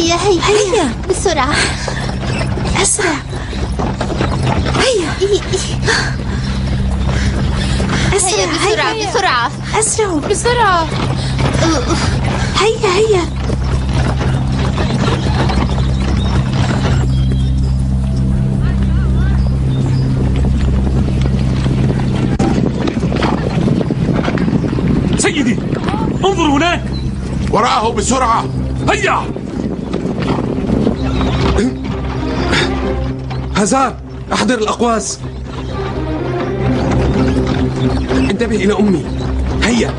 هيا هيا هيا بسرعة، أسرع. هيا أسرع، بسرعة بسرعة، أسرع بسرعة. هيا سيدي انظر هناك. وراءه بسرعة. هيا. هزار، أحضر الأقواس. انتبه إلى أمي. هيا.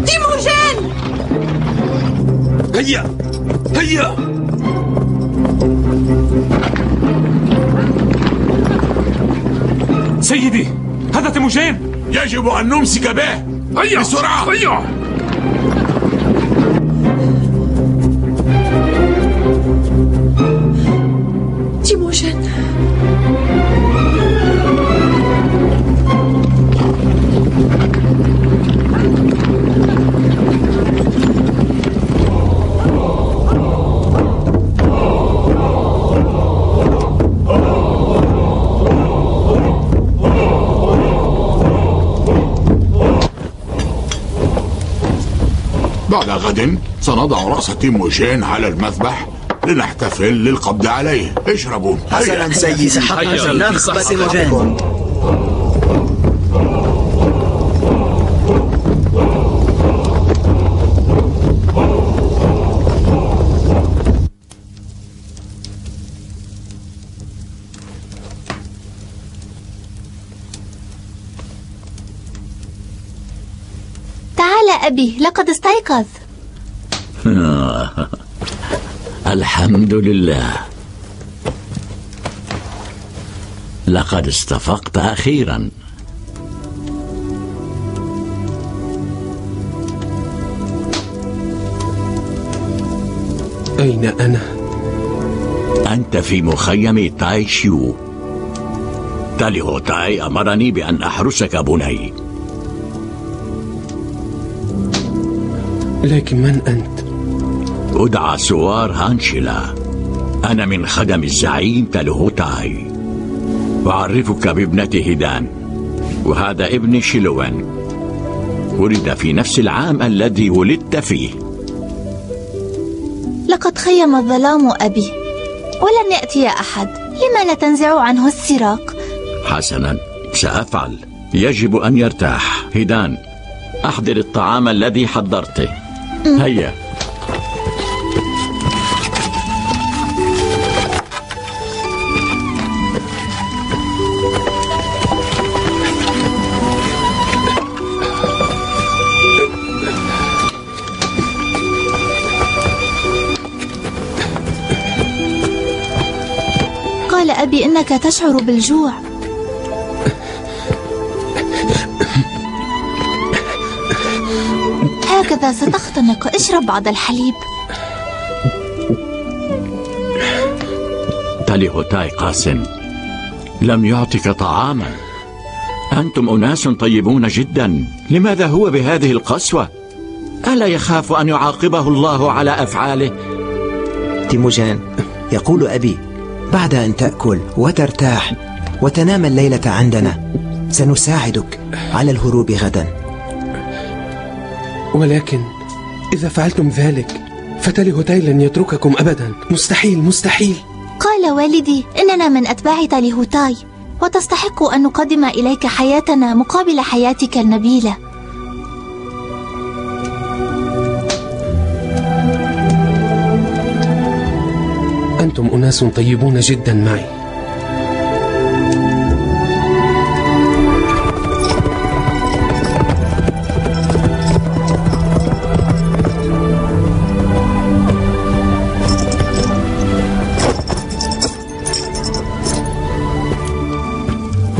تيموجان. هيا هيا. سيدي هذا تيموجان. يجب أن نمسك به. هيا بسرعة. هيا. تيموجان. بعد غد سنضع رأس تيموجان على المذبح لنحتفل للقبض عليه. اشربوا. حسنا سيدي، حقا نقبة تيموجان. تعال أبي، لقد استيقظ. الحمد لله، لقد استفقت أخيرا. أين أنا؟ أنت في مخيم تاي شيو. تاليهو تاي أمرني بأن أحرسك بني. لكن من أنت؟ أدعى سوار هانشيلا، أنا من خدم الزعيم تاليهو تاي. أعرفك بابنتي هيدان، وهذا ابني شيلوان، ولد في نفس العام الذي ولدت فيه. لقد خيم الظلام أبي ولن يأتي أحد، لما لا تنزع عنه السراق؟ حسنا، سأفعل. يجب أن يرتاح. هيدان، أحضر الطعام الذي حضرته. هيا. قال أبي إنك تشعر بالجوع. هكذا ستختنق، اشرب بعض الحليب. تاليهو تاي قاسم لم يعطك طعاما. أنتم أناس طيبون جدا، لماذا هو بهذه القسوة؟ ألا يخاف أن يعاقبه الله على أفعاله؟ تيموجان، يقول أبي بعد أن تأكل وترتاح وتنام الليلة عندنا سنساعدك على الهروب غدا. ولكن إذا فعلتم ذلك فتاليهو تاي لن يترككم أبدا. مستحيل مستحيل. قال والدي إننا من أتباع تاليهو تاي، وتستحق أن نقدم إليك حياتنا مقابل حياتك النبيلة. أنتم أناس طيبون جدا معي.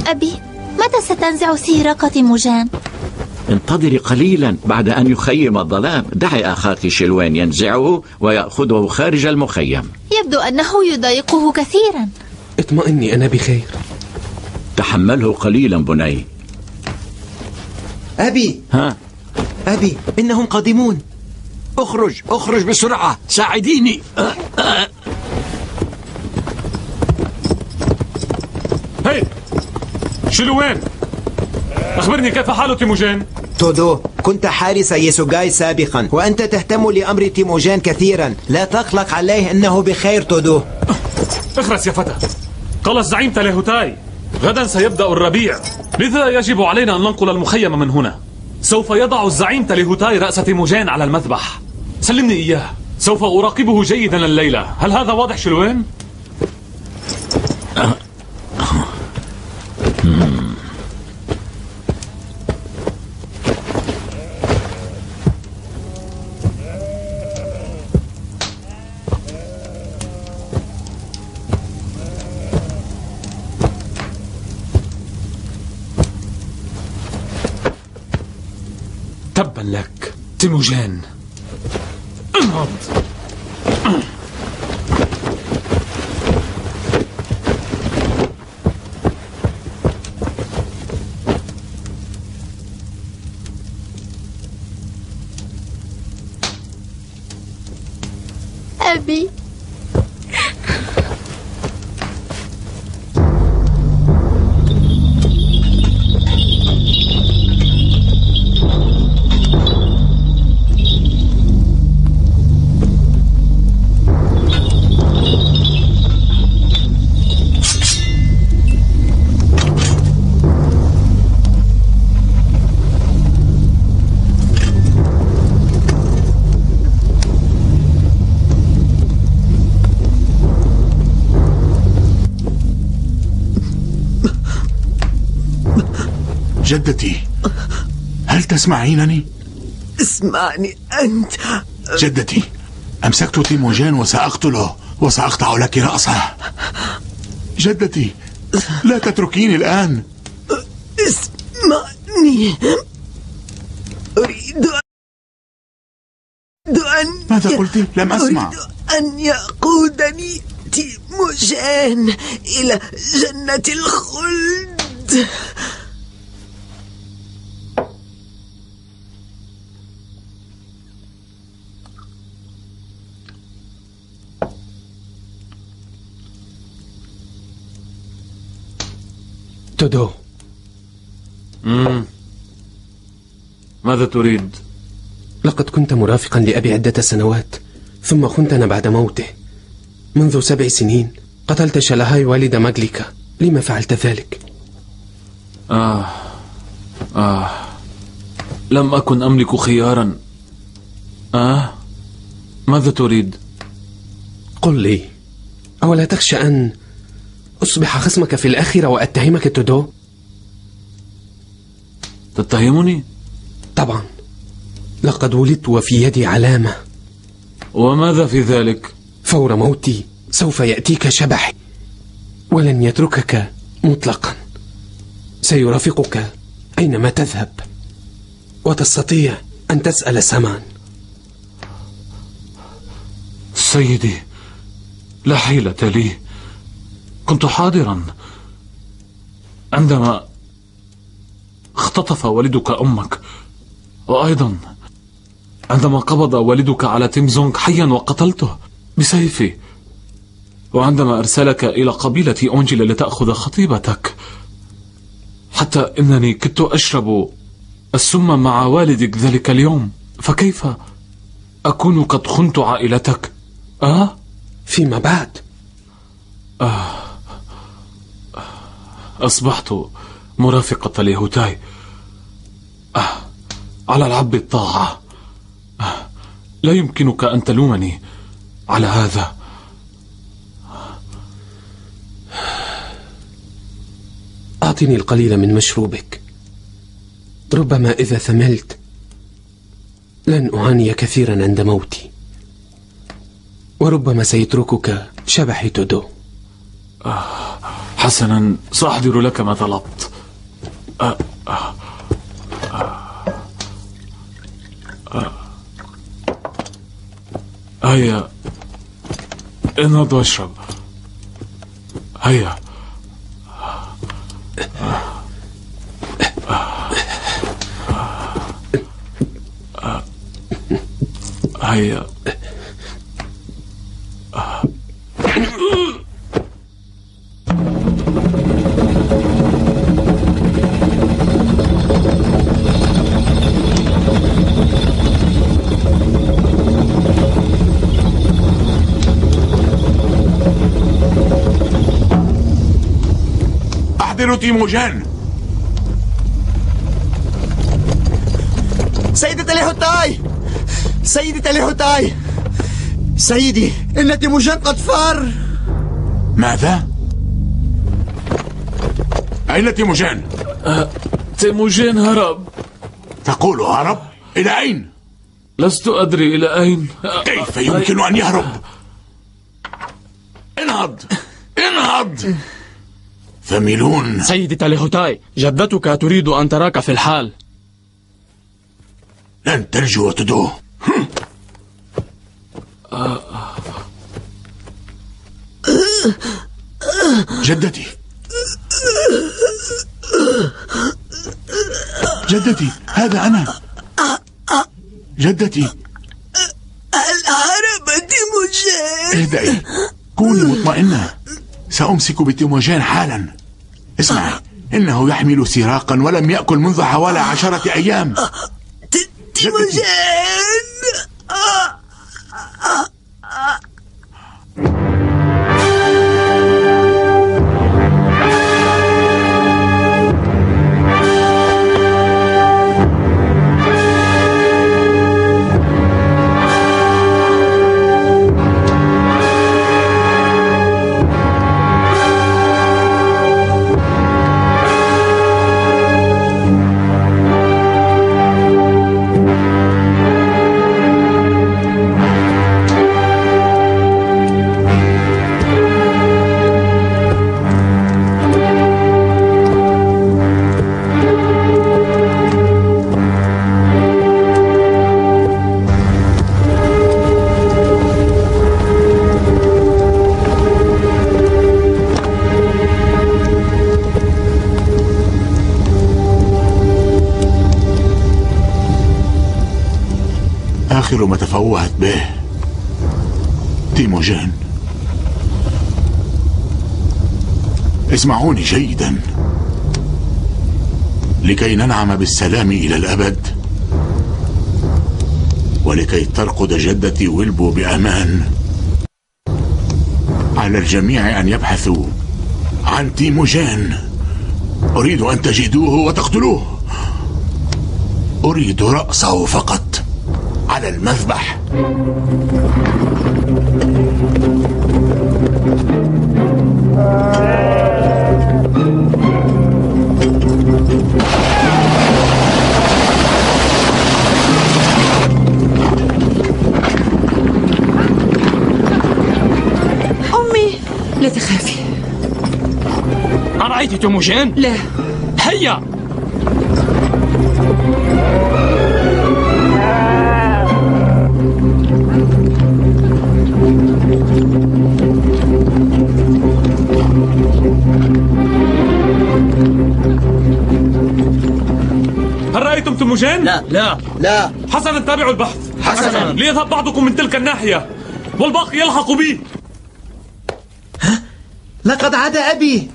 أبي، متى ستنزع سيرك تيموجان؟ انتظري قليلا بعد أن يخيم الظلام. دعي أخاك شيلوان ينزعه ويأخذه خارج المخيم. يبدو أنه يضايقه كثيرا. اطمئني، أنا بخير. تحمله قليلا بني. أبي، ها؟ أبي إنهم قادمون. اخرج اخرج بسرعة، ساعديني. هي شيلوان، أخبرني كيف حال تيموجين؟ تودو، كنت حارس يسوغاي سابقا وأنت تهتم لأمر تيموجين كثيرا. لا تقلق عليه، إنه بخير تودو. اخرس يا فتى. قال الزعيم تاليهوتاي غدا سيبدأ الربيع، لذا يجب علينا أن ننقل المخيم من هنا. سوف يضع الزعيم تاليهوتاي رأس تيموجين على المذبح. سلمني إياه، سوف أراقبه جيدا الليلة. هل هذا واضح شلوين؟ تبا لك تيموجين، انهض. أبي، جدتي، هل تسمعينني؟ اسمعني أنت. جدتي، أمسكت تيموجين وسأقتله وسأقطع لك رأسه. جدتي، لا تتركيني الآن. اسمعني، أريد أن ماذا قلت؟ لم أسمع. أريد أن يقودني تيموجين إلى جنة الخلد. تودو، ماذا تريد؟ لقد كنت مرافقا لأبي عدة سنوات، ثم خنتنا بعد موته. منذ 7 سنين قتلت شلهاي والد ماغليكا. لما فعلت ذلك؟ لم أكن أملك خيارا. ماذا تريد؟ قل لي، أولا تخشى أن أصبح خصمك في الآخرة وأتهمك تودو؟ تتهمني؟ طبعا، لقد ولدت وفي يدي علامة. وماذا في ذلك؟ فور موتي سوف يأتيك شبحي ولن يتركك مطلقا. سيرافقك أينما تذهب، وتستطيع أن تسأل سمان. سيدي، لا حيلة لي. كنت حاضرا عندما اختطف والدك أمك، وأيضا عندما قبض والدك على تيم زونغ حيا وقتلته بسيفي، وعندما أرسلك إلى قبيلة أونجيلا لتأخذ خطيبتك، حتى إنني كنت أشرب السم مع والدك ذلك اليوم. فكيف أكون قد خنت عائلتك؟ فيما بعد أصبحت مرافقة تاليهوتاي على العبد الطاعة. لا يمكنك أن تلومني على هذا. أعطني القليل من مشروبك، ربما إذا ثملت لن أعاني كثيرا عند موتي، وربما سيتركك شبحي تودو. حسنا، سأحضر لك ما طلبت. هيا، انهض واشرب. هيا. هيا. أحضروا تيموجان. سيدة ليهوتاي، سيدة ليهوتاي، سيدي إن تيموجان قد فار. ماذا؟ أين تيموجان؟ تيموجان هرب. تقول هرب؟ إلى أين؟ لست أدري إلى أين. كيف يمكن أن يهرب؟ انهض انهض. ثميلون. سيدي ليهوتاي، جدتك تريد أن تراك في الحال. لن تنجو وتدوه. جدتي جدتي، هذا أنا. جدتي. الهرب تيموجان. اهدئي، كوني مطمئنة، سأمسك بتيموجان حالا. اسمعي، إنه يحمل سراقا ولم يأكل منذ حوالي 10 أيام. تيموجان. آخر ما تفوهت به تيموجان. اسمعوني جيدا، لكي ننعم بالسلام إلى الأبد، ولكي ترقد جدتي ويلبو بأمان، على الجميع أن يبحثوا عن تيموجان. أريد أن تجدوه وتقتلوه. أريد رأسه فقط على المذبح. أمي، لا تخافي. أرأيت تيموجان؟ لا. هيا. هل رأيتم تيموجان؟ لا. حسنا، تابعوا البحث. حسنا. ليذهب بعضكم من تلك الناحية والباقي يلحق بي. لقد عاد أبي.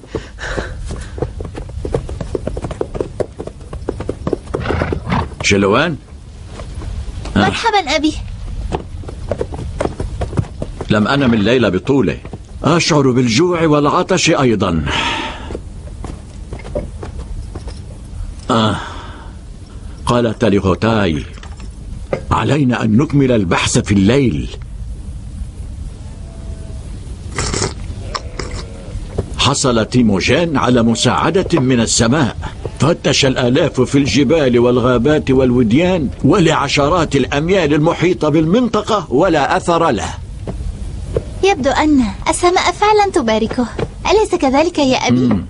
شلوان؟ مرحبا أبي. لم أنم الليلة بطوله، أشعر بالجوع والعطش أيضا. قالت ليهوتاي علينا أن نكمل البحث في الليل. حصل تيموجان على مساعدة من السماء، فتش الآلاف في الجبال والغابات والوديان ولعشرات الأميال المحيطة بالمنطقة ولا أثر له. يبدو أن السماء فعلا تباركه، أليس كذلك يا أبي؟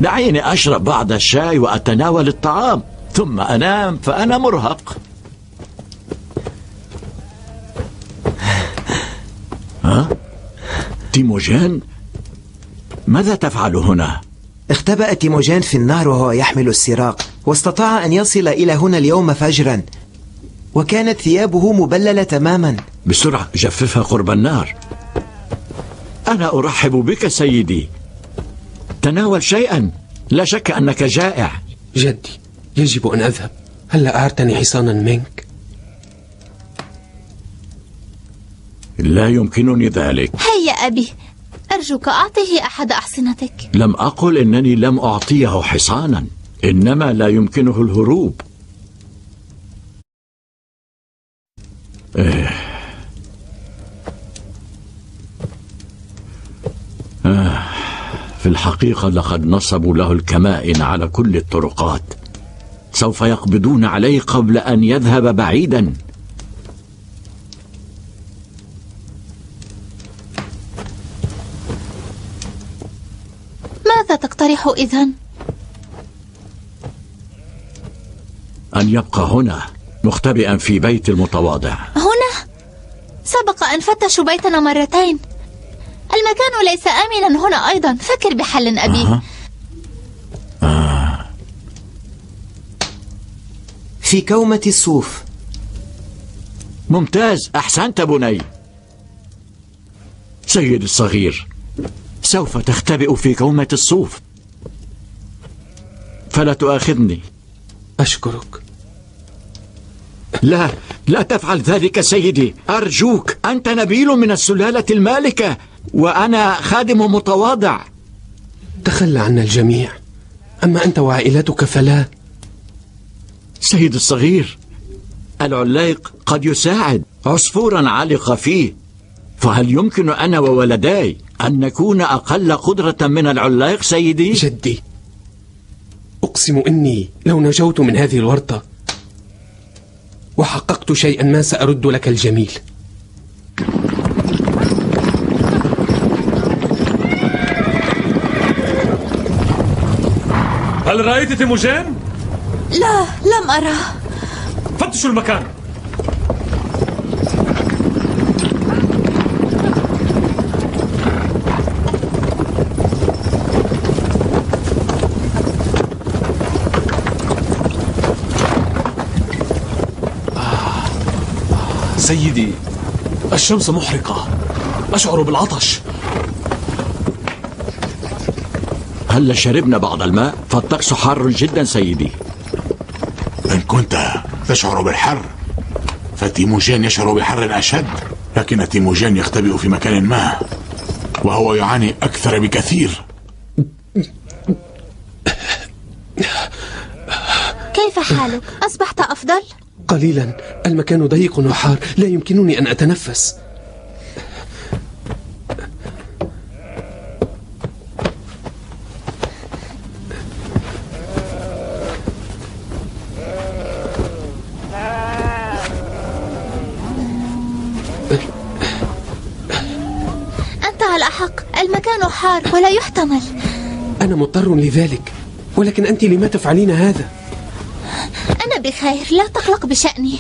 دعيني أشرب بعض الشاي وأتناول الطعام ثم أنام، فأنا مرهق. تيموجان، ماذا تفعل هنا؟ اختبأ تيموجان في النهر وهو يحمل السراق، واستطاع أن يصل إلى هنا اليوم فجرا. وكانت ثيابه مبللة تماما. بسرعة جففها قرب النار. أنا أرحب بك سيدي، تناول شيئا، لا شك أنك جائع. جدي، يجب أن أذهب. هل أعرتني حصانا منك؟ لا يمكنني ذلك. هيا أبي، أرجوك أعطيه أحد أحصنتك. لم أقل إنني لم أعطيه حصانا، إنما لا يمكنه الهروب. في الحقيقة لقد نصبوا له الكمائن على كل الطرقات. سوف يقبضون عليه قبل أن يذهب بعيدا. ماذا تقترح إذن؟ أن يبقى هنا مختبئا في بيت المتواضع. هنا؟ سبق أن فتشوا بيتنا مرتين. المكان ليس آمنا هنا أيضا. فكر بحل أبي. في كومة الصوف. ممتاز، أحسنت بني. سيد الصغير، سوف تختبئ في كومة الصوف، فلا تؤاخذني. أشكرك. لا تفعل ذلك سيدي، أرجوك. أنت نبيل من السلالة المالكة وأنا خادم متواضع. تخلى عنا الجميع، أما أنت وعائلتك فلا. سيد الصغير، العلاق قد يساعد. عصفورا علق فيه، فهل يمكن أنا وولداي أن نكون أقل قدرة من العلاق سيدي؟ جدي، أقسم إني لو نجوت من هذه الورطة وحققت شيئا ما سأرد لك الجميل. هل رأيت تيموجين؟ لا، لم أرى. فتشوا المكان. سيدي، الشمس محرقة، أشعر بالعطش. هل شربنا بعض الماء؟ فالطقس حار جدا سيدي. إن كنت تشعر بالحر فتيموجين يشعر بحر أشد، لكن تيموجين يختبئ في مكان ما وهو يعاني أكثر بكثير. كيف حالك؟ أصبحت أفضل؟ قليلا، المكان ضيق وحار، لا يمكنني أن أتنفس. أنت على حق، المكان حار ولا يحتمل. أنا مضطر لذلك، ولكن أنت لما تفعلين هذا؟ أنا بخير، لا تقلق بشأني.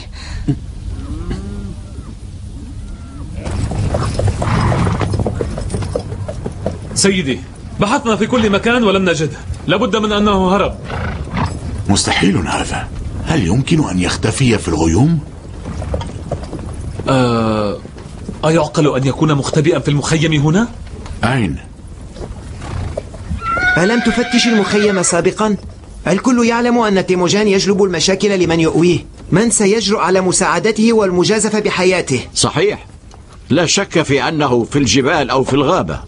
سيدي، بحثنا في كل مكان ولم نجده، لابد من أنه هرب. مستحيل هذا. هل يمكن أن يختفي في الغيوم؟ أيعقل أن يكون مختبئا في المخيم هنا؟ أين؟ ألم تفتش المخيم سابقا؟ الكل يعلم أن تيموجين يجلب المشاكل لمن يؤويه. من سيجرؤ على مساعدته والمجازفة بحياته؟ صحيح، لا شك في أنه في الجبال أو في الغابة.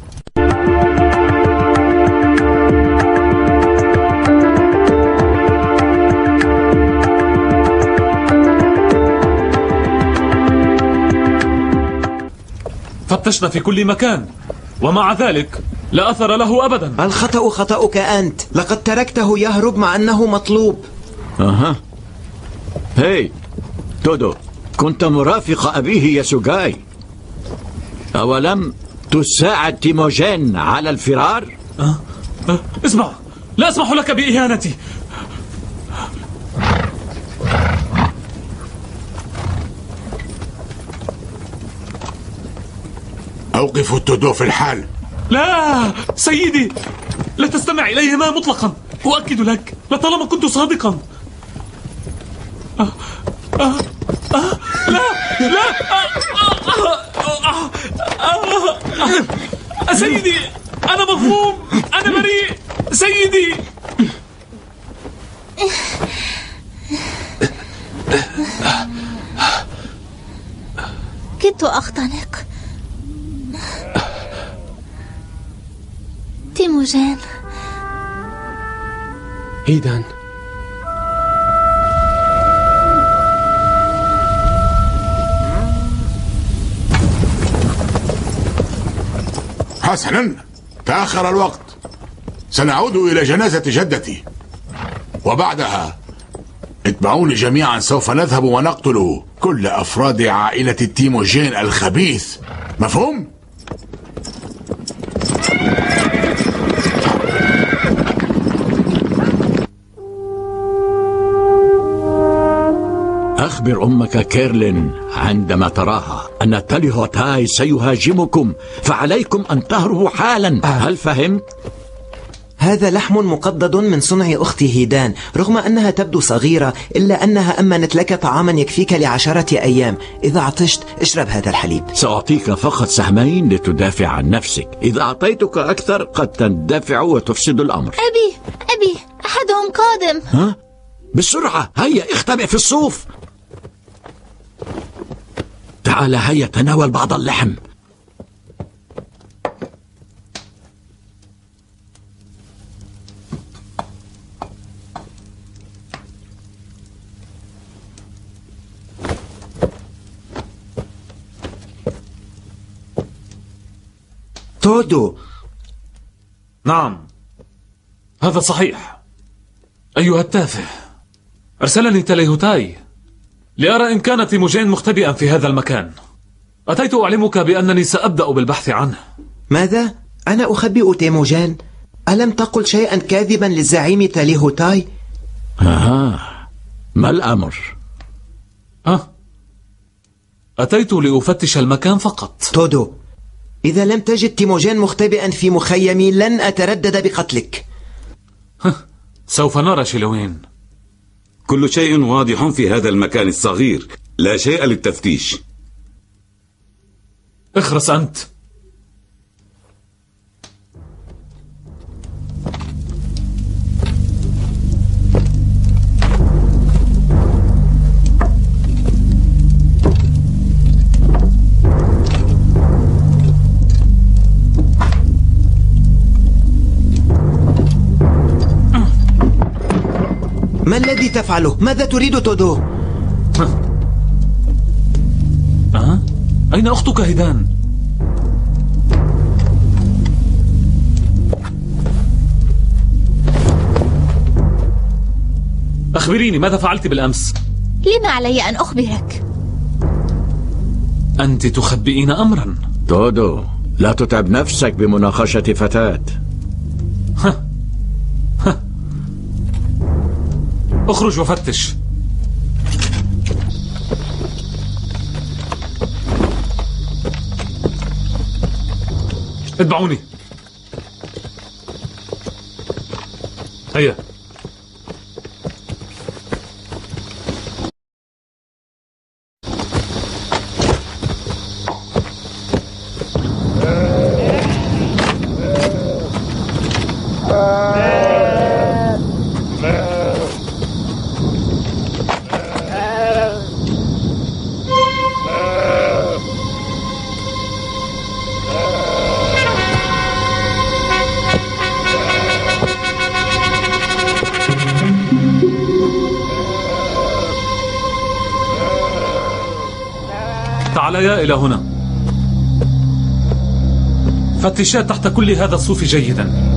فتشنا في كل مكان ومع ذلك لا أثر له أبدا. الخطأ خطأك أنت، لقد تركته يهرب مع أنه مطلوب. هاي تودو، كنت مرافق أبيه ياسوغاي، أولم تساعد تيموجين على الفرار؟ اسمع، لا أسمح لك بإهانتي. أوقف التودو في الحال. لا سيدي، لا تستمع إليهما مطلقا، أؤكد لك لطالما كنت صادقا. سيدي أنا مظلوم، أنا بريء سيدي. كدت أختنق. تيموجين. هيدان، حسنا، تأخر الوقت. سنعود إلى جنازة جدتي، وبعدها اتبعوني جميعا. سوف نذهب ونقتل كل أفراد عائلة تيموجين الخبيث. مفهوم؟ أخبر أمك كيرلين عندما تراها أن تاليهوتاي سيهاجمكم، فعليكم أن تهربوا حالا. هل فهمت؟ هذا لحم مقضد من صنع أختي هيدان. رغم أنها تبدو صغيرة إلا أنها أمنت لك طعاما يكفيك ل10 أيام. إذا عطشت اشرب هذا الحليب. سأعطيك فقط سهمين لتدافع عن نفسك. إذا أعطيتك أكثر قد تندفع وتفسد الأمر. أبي أحدهم قادم. ها؟ بسرعة، هيا اختبئ في الصوف. تعال هيا تناول بعض اللحم. تودو. نعم، هذا صحيح. أيها التافه، أرسلني تاليهوتاي لأرى إن كان تيموجين مختبئا في هذا المكان. أتيت أعلمك بأنني سأبدأ بالبحث عنه. ماذا؟ أنا أخبئ تيموجين؟ ألم تقل شيئا كاذبا للزعيم تاليهوتاي؟ ما الأمر؟ أتيت لأفتش المكان فقط. تودو، إذا لم تجد تيموجين مختبئا في مخيمي لن أتردد بقتلك. سوف نرى شيلوين. كل شيء واضح في هذا المكان الصغير، لا شيء للتفتيش. اخرس أنت. ما الذي تفعله؟ ماذا تريد تودو؟ أين أختك هيدان؟ أخبريني ماذا فعلت بالأمس؟ لما علي أن أخبرك؟ أنت تخبئين أمرا. تودو، لا تتعب نفسك بمناقشة فتاة. اخرج وفتش. اتبعوني. هيا. تعاليا إلى هنا. فتشا تحت كل هذا الصوف جيدا.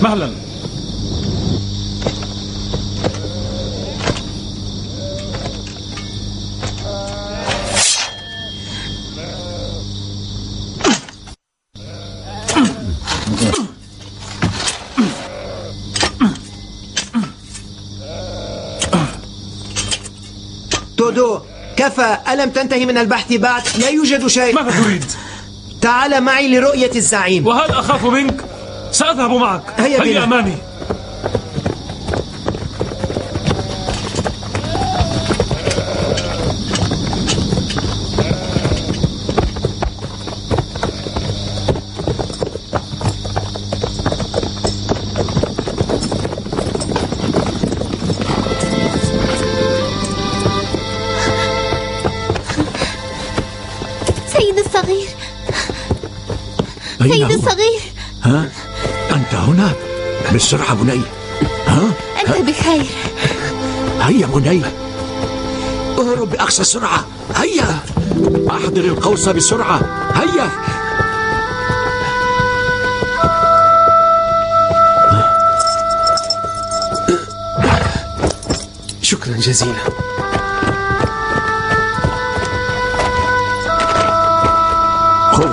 مهلا. تودو، كفى. ألم تنتهي من البحث بعد؟ لا يوجد شيء. ماذا تريد؟ تعال معي لرؤية الزعيم. وهل أخاف منك؟ سأذهب معك. هيا أمامي. سيدي الصغير. ها؟ أنت هنا؟ بالسرعة بني. ها؟ أنت بخير؟ هيا بني، اهرب بأقصى سرعة. هيا، أحضر القوس بسرعة. هيا. شكرا جزيلا. خذ.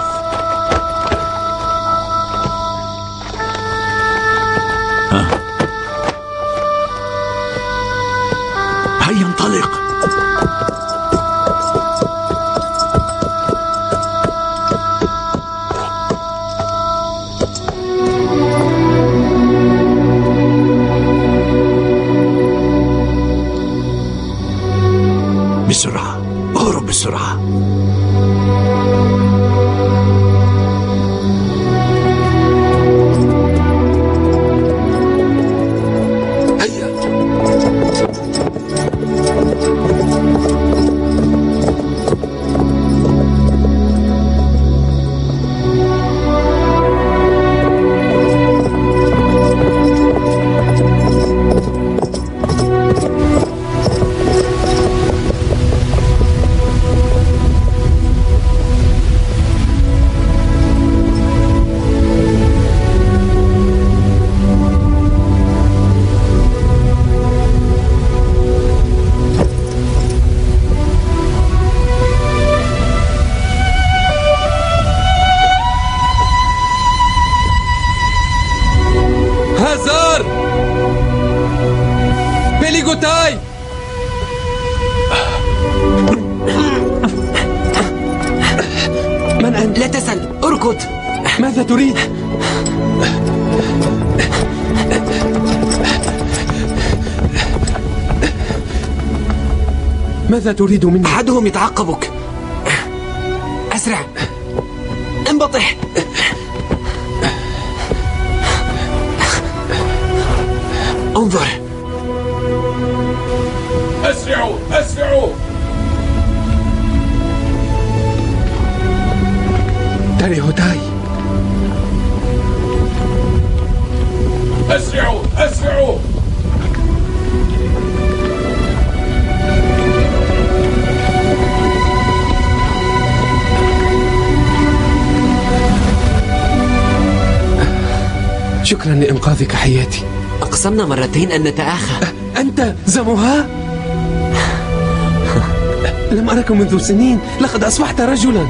هيا انطلق. بسرعة، اهرب بسرعة. من أنت؟ لا تسأل، اركض. ماذا تريد؟ ماذا تريد مني؟ أحدهم يتعقبك. أسرع، انبطح. انظر. أسرعوا أسرعوا. تاريهوتاي، أسرعوا أسرعوا. شكرا لإنقاذك حياتي. أقسمنا مرتين أن نتآخى. أنت زموها؟ لم أرك منذ سنين، لقد أصبحت رجلا.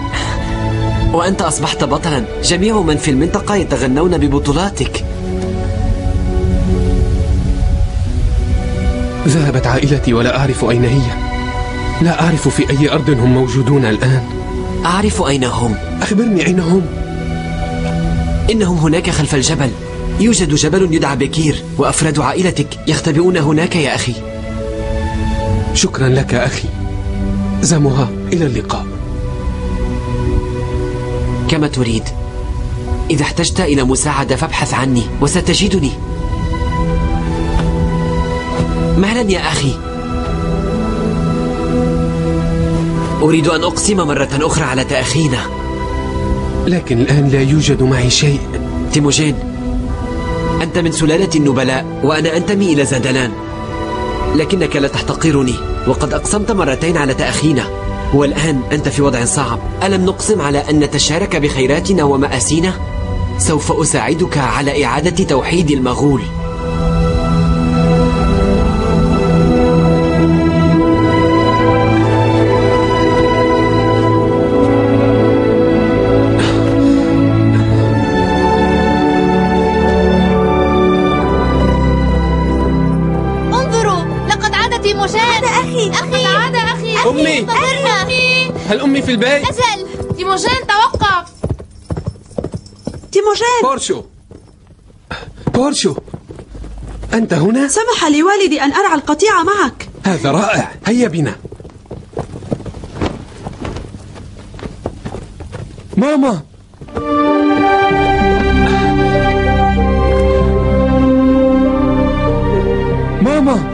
وأنت أصبحت بطلا، جميع من في المنطقة يتغنون ببطولاتك. ذهبت عائلتي ولا أعرف أين هي. لا أعرف في أي أرض هم موجودون الآن. أعرف أين هم. أخبرني أين هم. إنهم هناك خلف الجبل. يوجد جبل يدعى بكير، وأفراد عائلتك يختبئون هناك يا أخي. شكرا لك أخي زموها، إلى اللقاء. كما تريد. إذا احتجت إلى مساعدة فابحث عني وستجدني. مهلا يا أخي. أريد أن أقسم مرة أخرى على تأخينا، لكن الآن لا يوجد معي شيء. تيموجين، أنت من سلالة النبلاء وأنا أنتمي إلى زندلان، لكنك لا تحتقرني، وقد أقسمت مرتين على تأخينا، والآن أنت في وضع صعب. ألم نقسم على أن نتشارك بخيراتنا ومآسينا؟ سوف أساعدك على إعادة توحيد المغول. أمي! هل أمي في البيت؟ أجل تيموجين توقف. تيموجين! بورشو أنت هنا؟ سمح لي والدي أن أرعى القطيع معك. هذا رائع، هيا بنا. ماما! ماما!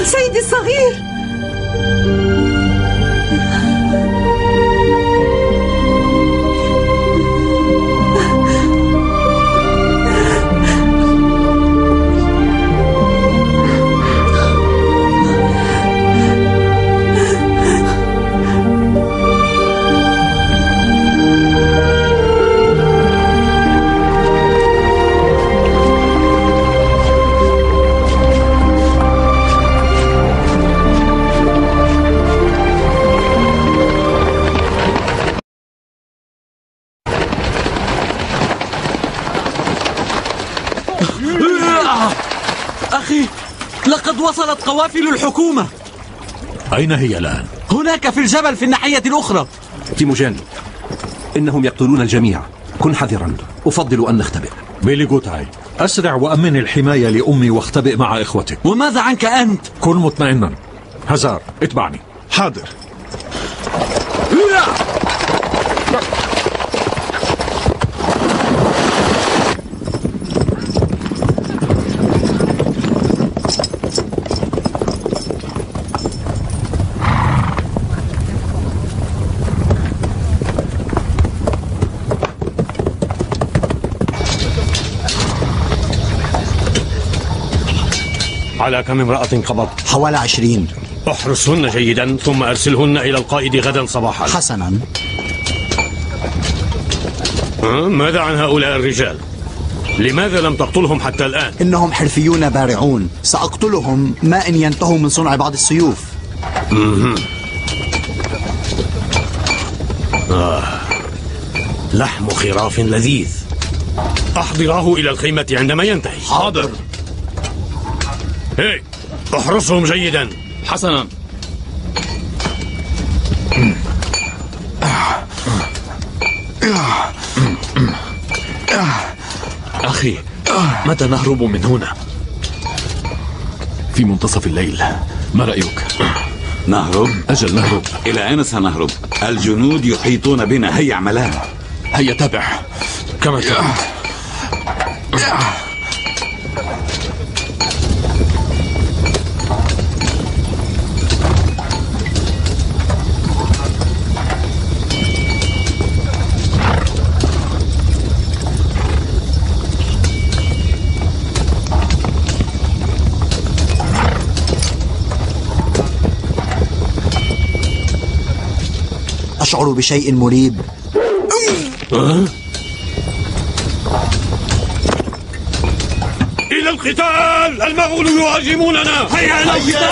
سيدي الصغير. أخي، لقد وصلت قوافل الحكومة. أين هي الآن؟ هناك في الجبل في الناحية الأخرى. تيموجين، إنهم يقتلون الجميع، كن حذرا. أفضل أن نختبئ. بيليغوتاي، أسرع وأمن الحماية لأمي واختبئ مع إخوتك. وماذا عنك أنت؟ كن مطمئنا. هزار، اتبعني. حاضر. على كم امرأة قبضت؟ حوالي 20. احرسهن جيدا ثم أرسلهن إلى القائد غدا صباحا. حسنا. ماذا عن هؤلاء الرجال؟ لماذا لم تقتلهم حتى الآن؟ إنهم حرفيون بارعون، سأقتلهم ما إن ينتهوا من صنع بعض السيوف. لحم خراف لذيذ. أحضراه إلى الخيمة عندما ينتهي. حاضر. هي، احرسهم جيدا. حسنا. أخي، متى نهرب من هنا؟ في منتصف الليل، ما رأيك؟ نهرب؟ أجل نهرب. إلى أين سنهرب؟ الجنود يحيطون بنا، هيا اعملان. هيا تابع كما تريد. أشعر بشيء مريب. إلى القتال! المغول يهاجموننا! هيا إلى القتال!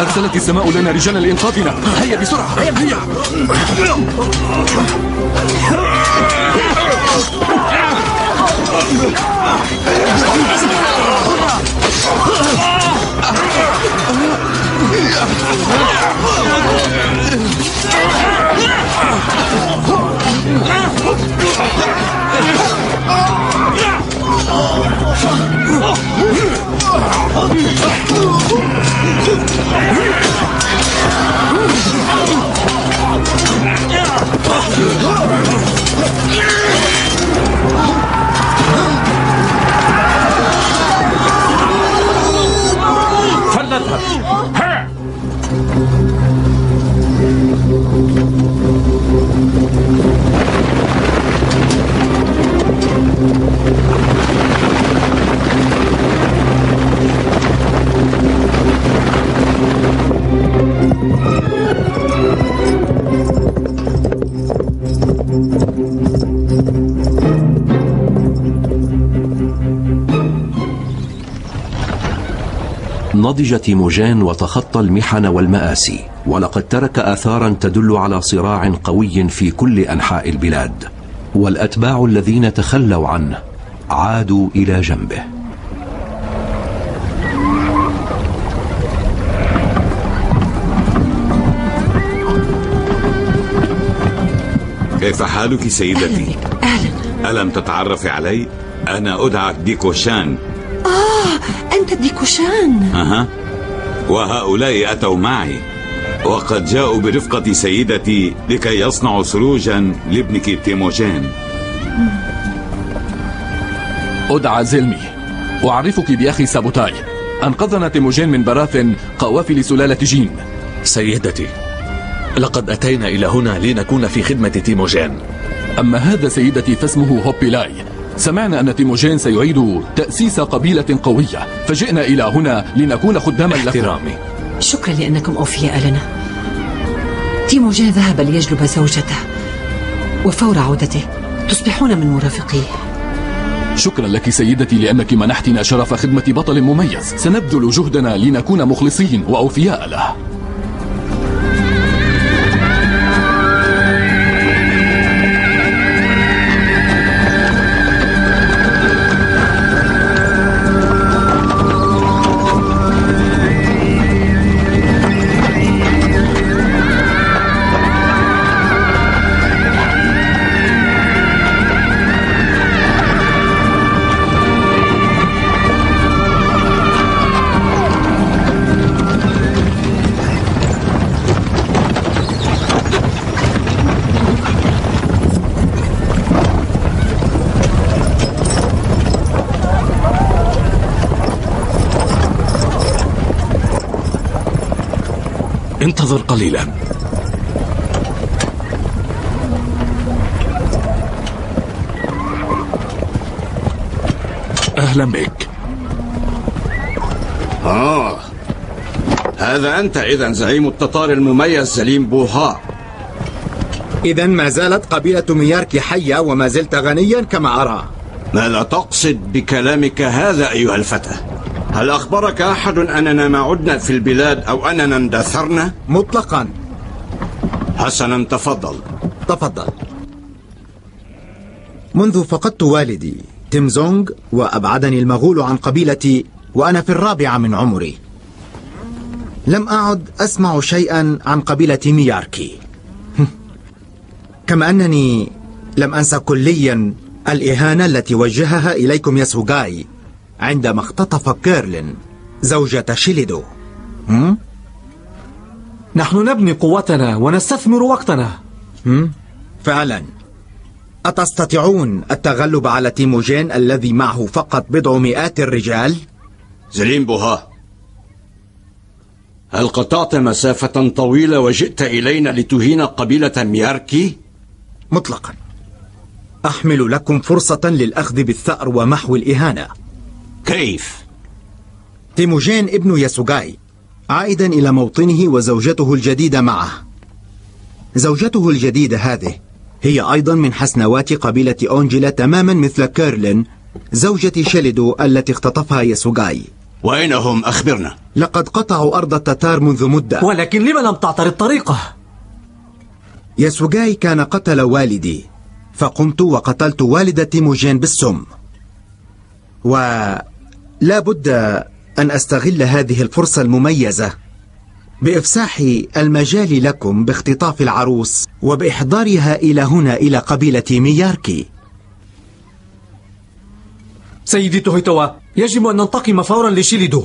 أرسلت السماء لنا رجالا لإنقاذنا. هيا بسرعة. هيا. نضج تيموجان وتخطى المحن والمآسي، ولقد ترك آثارا تدل على صراع قوي في كل أنحاء البلاد، والأتباع الذين تخلوا عنه عادوا إلى جنبه. كيف حالك سيدتي؟ أهلا. ألم تتعرفي علي؟ أنا أدعى ديكوشان. أنت ديكوشان. أها، وهؤلاء أتوا معي، وقد جاءوا برفقة سيدتي لكي يصنعوا سروجا لابنك تيموجان. أدعى زلمي، أعرفك بأخي سابوتاي. أنقذنا تيموجين من براثن قوافل سلالة جين. سيدتي، لقد أتينا إلى هنا لنكون في خدمة تيموجين. أما هذا سيدتي فاسمه هوبيلاي. سمعنا أن تيموجين سيعيد تأسيس قبيلة قوية، فجئنا إلى هنا لنكون خداما لكم. احترامي. شكرا لأنكم أوفياء لنا. تيموجين ذهب ليجلب زوجته، وفور عودته تصبحون من مرافقيه. شكرا لك سيدتي لأنك منحتنا شرف خدمة بطل مميز. سنبذل جهدنا لنكون مخلصين وأوفياء له. انتظر قليلا. أهلا بك. هذا أنت إذن زعيم التتار المميز سليم بوها. إذن ما زالت قبيلة مياركي حية وما زلت غنيا كما أرى. ماذا تقصد بكلامك هذا أيها الفتى؟ هل أخبرك أحد أننا ما عدنا في البلاد أو أننا اندثرنا؟ مطلقا. حسنا، تفضل. تفضل. منذ فقدت والدي تيمزونغ وأبعدني المغول عن قبيلتي وأنا في 4 من عمري، لم أعد أسمع شيئا عن قبيلة مياركي. كما أنني لم أنسى كليا الإهانة التي وجهها إليكم ياسوغاي عندما اختطف كيرلين زوجة شيليدو. نحن نبني قوتنا ونستثمر وقتنا. فعلا. أتستطيعون التغلب على تيموجين الذي معه فقط 400 الرجال؟ زليم بوها، هل قطعت مسافة طويلة وجئت إلينا لتهين قبيلة مياركي؟ مطلقا. أحمل لكم فرصة للأخذ بالثأر ومحو الإهانة. كيف؟ تيموجين ابن ياسوغاي عائدا إلى موطنه وزوجته الجديدة معه. زوجته الجديدة هذه هي أيضا من حسنوات قبيلة أونجلا تماما مثل كيرلين زوجة شيليدو التي اختطفها ياسوغاي. وأين هم؟ أخبرنا. لقد قطعوا أرض التتار منذ مدة. ولكن لما لم تعترض طريقه؟ ياسوغاي كان قتل والدي، فقمت وقتلت والدة تيموجين بالسم، ولا بد أن أستغل هذه الفرصة المميزة بإفساح المجال لكم باختطاف العروس وبإحضارها إلى هنا إلى قبيلة مياركي. سيدي توهيتوا، يجب أن ننتقم فورا لشيليدو.